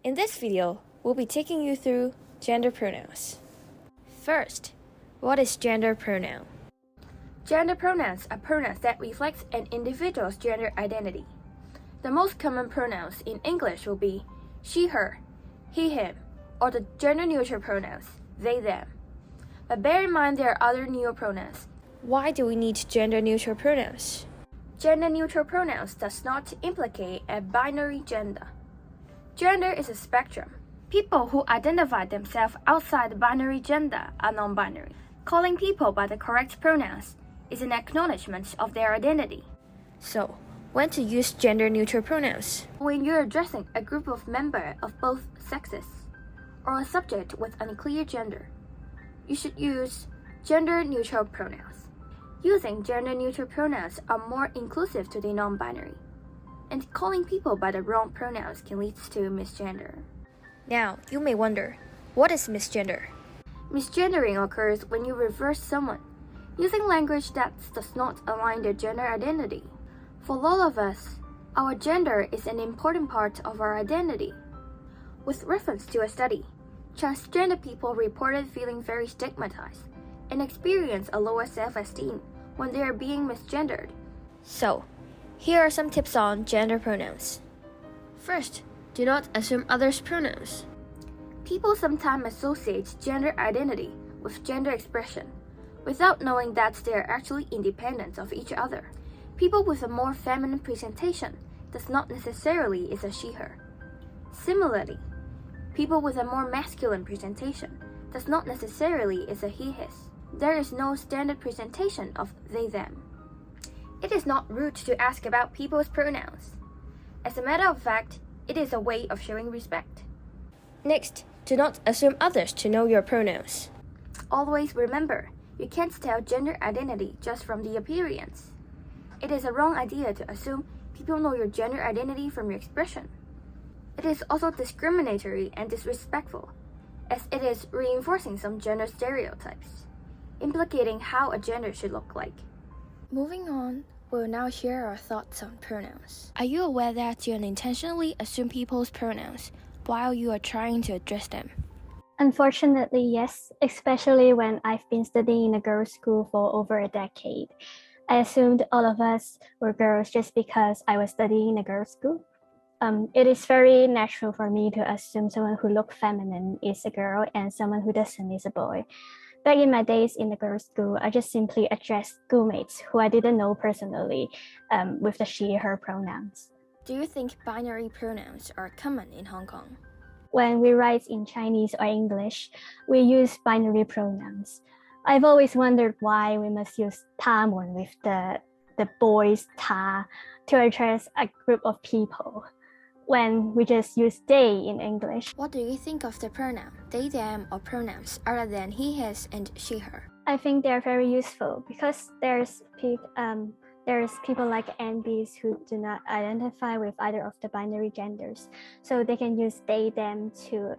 In this video, we'll be taking you through gender pronouns. First, what is gender pronoun? Gender pronouns are pronouns that reflect an individual's gender identity. The most common pronouns in English will be she, her, he, him, or the gender-neutral pronouns, they, them. But bear in mind there are other neopronouns. Why do we need gender-neutral pronouns? Gender-neutral pronouns does not implicate a binary gender. Gender is a spectrum. People who identify themselves outside the binary gender are non-binary. Calling people by the correct pronouns is an acknowledgement of their identity. So, when to use gender-neutral pronouns? When you're addressing a group of members of both sexes, or a subject with unclear gender, you should use gender-neutral pronouns. Using gender-neutral pronouns are more inclusive to the non-binary, and calling people by the wrong pronouns can lead to misgender. Now, you may wonder, what is misgender? Misgendering occurs when you reverse someone, using language that does not align their gender identity. For all of us, our gender is an important part of our identity. With reference to a study, transgender people reported feeling very stigmatized and experience a lower self-esteem when they are being misgendered. So, here are some tips on gender pronouns. First, do not assume others' pronouns. People sometimes associate gender identity with gender expression, without knowing that they are actually independent of each other. People with a more feminine presentation does not necessarily is a she/her. Similarly, people with a more masculine presentation does not necessarily is a he/his. There is no standard presentation of they/them. It is not rude to ask about people's pronouns. As a matter of fact, it is a way of showing respect. Next, do not assume others to know your pronouns. Always remember, you can't tell gender identity just from the appearance. It is a wrong idea to assume people know your gender identity from your expression. It is also discriminatory and disrespectful, as it is reinforcing some gender stereotypes, implicating how a gender should look like. Moving on, we'll now share our thoughts on pronouns. Are you aware that you unintentionally assume people's pronouns while you are trying to address them? Unfortunately, yes, especially when I've been studying in a girls' school for over a decade. I assumed all of us were girls just because I was studying in a girls' school. It is very natural for me to assume someone who looks feminine is a girl and someone who doesn't is a boy. Back in my days in the girls' school, I just simply addressed schoolmates who I didn't know personally with the she, her pronouns. Do you think binary pronouns are common in Hong Kong? When we write in Chinese or English, we use binary pronouns. I've always wondered why we must use 他们 with the boys 他 to address a group of people when we just use they in English. What do you think of the pronoun they, them, or pronouns other than he, his, and she, her? I think they're very useful because there's people like NBs who do not identify with either of the binary genders, so they can use they, them to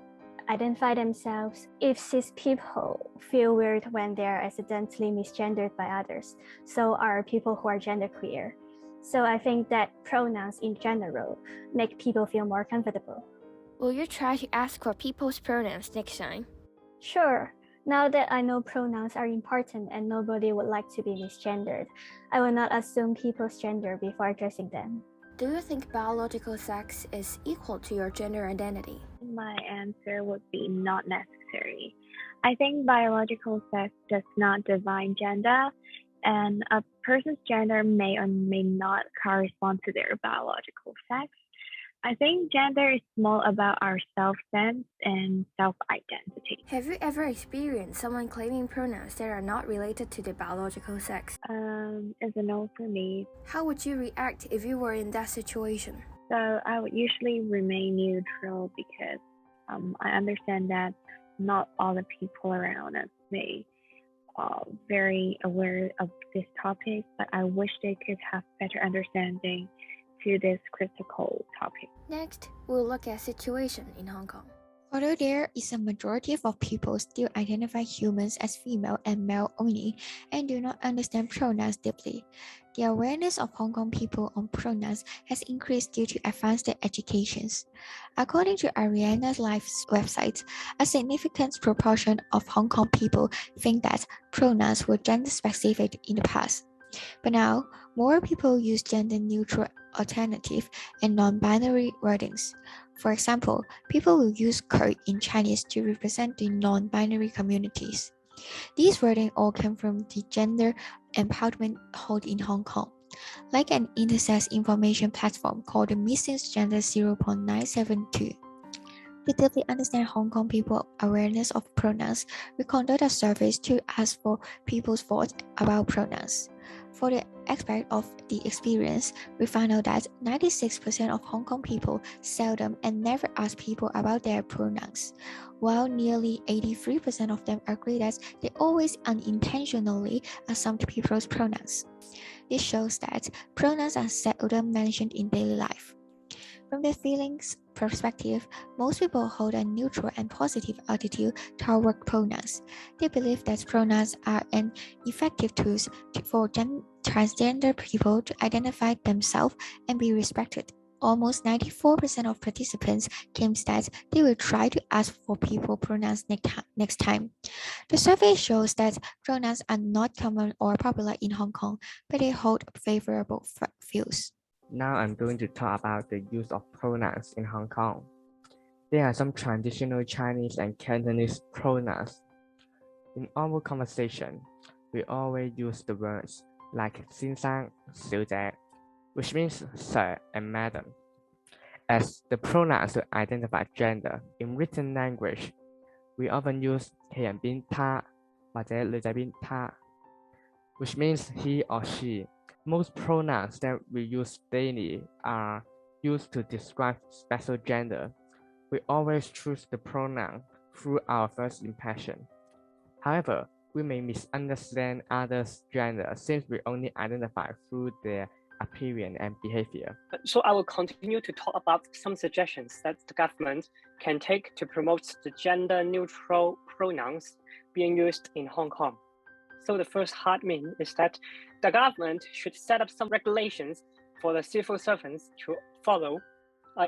identify themselves. If cis people feel weird when they are accidentally misgendered by others, so are people who are genderqueer. So I think that pronouns in general make people feel more comfortable. Will you try to ask for people's pronouns next time? Sure. Now that I know pronouns are important and nobody would like to be misgendered, I will not assume people's gender before addressing them. Do you think biological sex is equal to your gender identity? My answer would be not necessary. I think biological sex does not define gender, and a person's gender may or may not correspond to their biological sex. I think gender is more about our self-sense and self-identity. Have you ever experienced someone claiming pronouns that are not related to their biological sex? It's a no for me. How would you react if you were in that situation? So I would usually remain neutral because I understand that not all the people around us may very aware of this topic, but I wish they could have better understanding to this critical topic. Next, we'll look at situation in Hong Kong. Although there is a majority of people still identify humans as female and male only and do not understand pronouns deeply, the awareness of Hong Kong people on pronouns has increased due to advanced educations. According to Ariana Life's website, a significant proportion of Hong Kong people think that pronouns were gender-specific in the past. But now, more people use gender-neutral alternative and non-binary wordings. For example, people will use "cur" in Chinese to represent the non-binary communities. These wordings all come from the gender empowerment hold in Hong Kong. Like an intersex information platform called the MISGENDER 0.972. To deeply understand Hong Kong people's awareness of pronouns, we conduct a survey to ask for people's thoughts about pronouns. For the aspect of the experience, we found out that 96% of Hong Kong people seldom and never ask people about their pronouns, while nearly 83% of them agree that they always unintentionally assume people's pronouns. This shows that pronouns are seldom mentioned in daily life. From the feelings perspective, most people hold a neutral and positive attitude toward pronouns. They believe that pronouns are an effective tool for transgender people to identify themselves and be respected. Almost 94% of participants claim that they will try to ask for people pronouns next time. The survey shows that pronouns are not common or popular in Hong Kong, but they hold favorable views. Now I'm going to talk about the use of pronouns in Hong Kong. There are some traditional Chinese and Cantonese pronouns. In our conversation, we always use the words like 先生, 小姐, which means sir and madam, as the pronouns to identify gender. In written language, we often use 企人邊他或者女仔邊她, which means he or she. Most pronouns that we use daily are used to describe special gender. We always choose the pronoun through our first impression. However, we may misunderstand others' gender since we only identify through their appearance and behavior. So I will continue to talk about some suggestions that the government can take to promote the gender-neutral pronouns being used in Hong Kong. So the first hard mean is that the government should set up some regulations for the civil servants to follow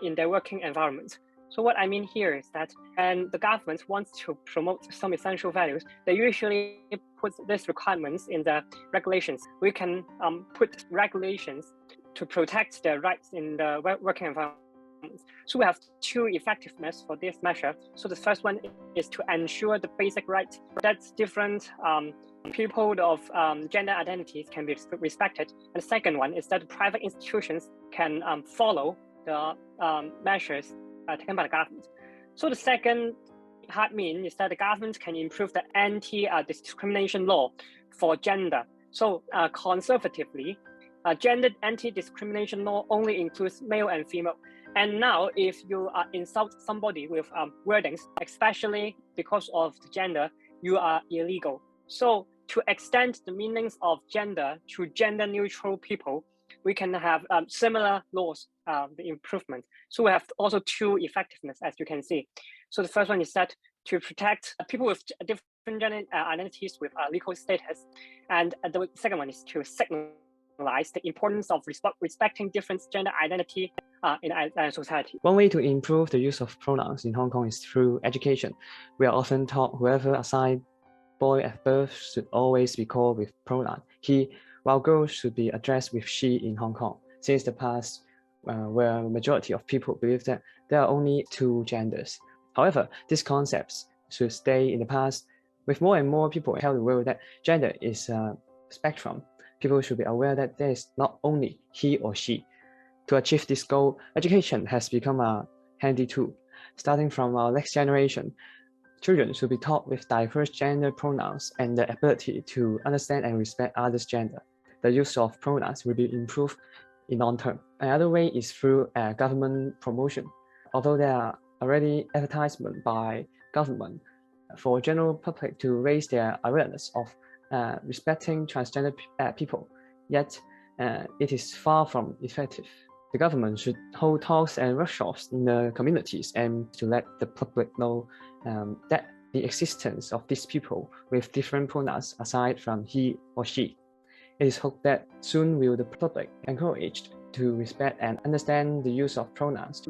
in their working environment. So what I mean here is that when the government wants to promote some essential values, they usually put these requirements in the regulations. We can put regulations to protect their rights in the working environment. So we have two effectiveness for this measure. So the first one is to ensure the basic right that different people of gender identities can be respected. And the second one is that private institutions can follow the measures taken by the government. So the second hard mean is that the government can improve the anti-discrimination law for gender. So conservatively, gender anti-discrimination law only includes male and female. And now if you insult somebody with wordings, especially because of the gender, you are illegal. So to extend the meanings of gender to gender-neutral people, we can have similar laws, the improvement. So we have also two effectiveness, as you can see. So the first one is that to protect people with different gender identities with legal status. And the second one is to signalize the importance of respecting different gender identity in our society. One way to improve the use of pronouns in Hong Kong is through education. We are often taught whoever assigned boy at birth should always be called with pronoun he, while girls should be addressed with she in Hong Kong. Since the past, where a majority of people believe that there are only two genders. However, these concepts should stay in the past. With more and more people held aware that gender is a spectrum, people should be aware that there is not only he or she. To achieve this goal, education has become a handy tool. Starting from our next generation, children should be taught with diverse gender pronouns and the ability to understand and respect others' gender. The use of pronouns will be improved in long term. Another way is through government promotion. Although there are already advertisements by government for general public to raise their awareness of respecting transgender people, yet it is far from effective. The government should hold talks and workshops in the communities and to let the public know that the existence of these people with different pronouns aside from he or she. It is hoped that soon will the public encouraged to respect and understand the use of pronouns.